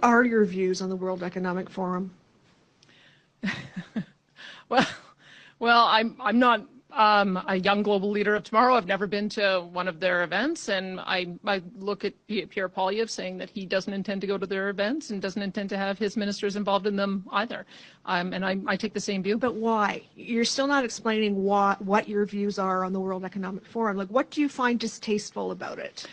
are your views on the World Economic Forum? Well, I'm not a young global leader of tomorrow. I've never been to one of their events, and I look at Pierre Poilievre saying that he doesn't intend to go to their events and doesn't intend to have his ministers involved in them either. And I take the same view. But why? You're still not explaining what your views are on the World Economic Forum. Like, what do you find distasteful about it?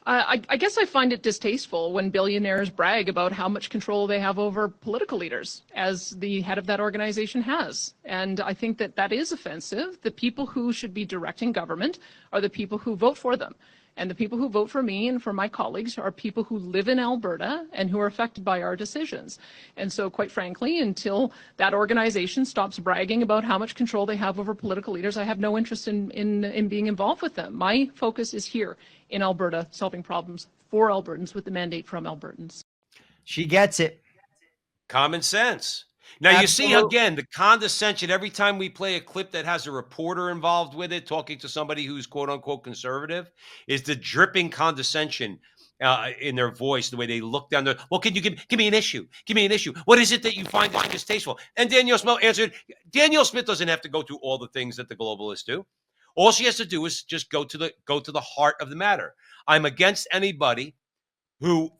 I guess I find it distasteful when billionaires brag about how much control they have over political leaders, as the head of that organization has. And I think that that is offensive. The people who should be directing government are the people who vote for them. And the people who vote for me and for my colleagues are people who live in Alberta and who are affected by our decisions. And so, quite frankly, until that organization stops bragging about how much control they have over political leaders, I have no interest in being involved with them. My focus is here in Alberta, solving problems for Albertans with the mandate from Albertans. She gets it. Common sense. Now, you see, again, the condescension every time we play a clip that has a reporter involved with it, talking to somebody who's quote unquote conservative, is the dripping condescension in their voice, the way they look down there. Well, can you give me an issue? Give me an issue. What is it that you find distasteful? And Danielle Smith answered, Danielle Smith doesn't have to go through all the things that the globalists do. All she has to do is just go to the heart of the matter. I'm against anybody who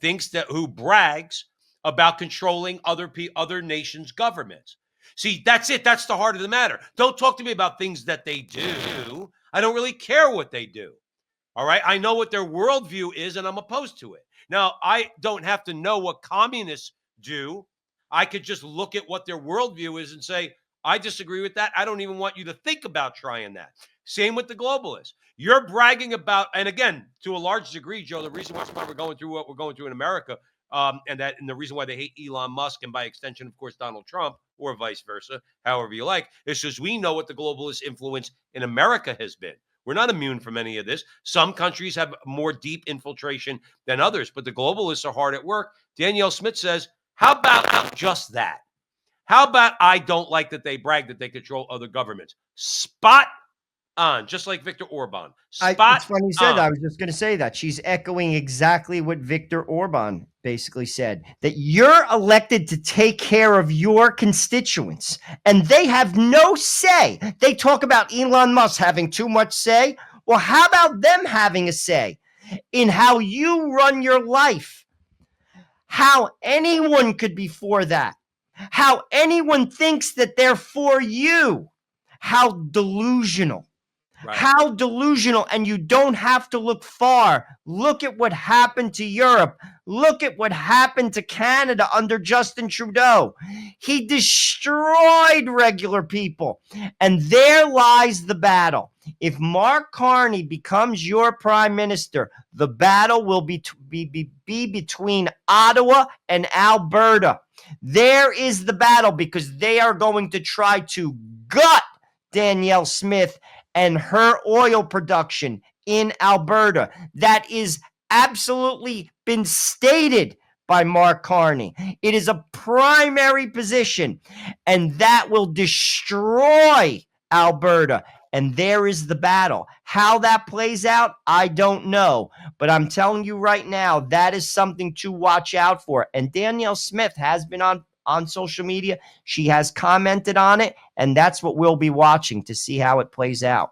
brags about controlling other nations' governments. See, that's it. That's the heart of the matter. Don't talk to me about things that they do. I don't really care what they do. All right? I know what their worldview is, and I'm opposed to it. Now, I don't have to know what communists do. I could just look at what their worldview is and say, I disagree with that. I don't even want you to think about trying that. Same with the globalists. You're bragging about, and again, to a large degree, Joe, the reason why we're going through what we're going through in America, and the reason why they hate Elon Musk and by extension, of course, Donald Trump, or vice versa, however you like, is because we know what the globalist influence in America has been. We're not immune from any of this. Some countries have more deep infiltration than others, but the globalists are hard at work. Danielle Smith says, how about just that? How about I don't like that they brag that they control other governments? Spot on, just like Viktor Orban. It's funny you said that. I was just going to say that. She's echoing exactly what Viktor Orban basically said, that you're elected to take care of your constituents, and they have no say. They talk about Elon Musk having too much say. Well, how about them having a say in how you run your life? How anyone could be for that? How anyone thinks that they're for you? How delusional. Right. How delusional. And you don't have to look far. Look at what happened to Europe. Look at what happened to Canada under Justin Trudeau. He destroyed regular people. And there lies the battle. If Mark Carney becomes your prime minister, the battle will be between Ottawa and Alberta. There is the battle, because they are going to try to gut Danielle Smith and her oil production in Alberta. That is absolutely been stated by Mark Carney. It is a primary position, and that will destroy Alberta. And there is the battle. How that plays out, I don't know. But I'm telling you right now, that is something to watch out for. And Danielle Smith has been on social media. She has commented on it, and that's what we'll be watching to see how it plays out.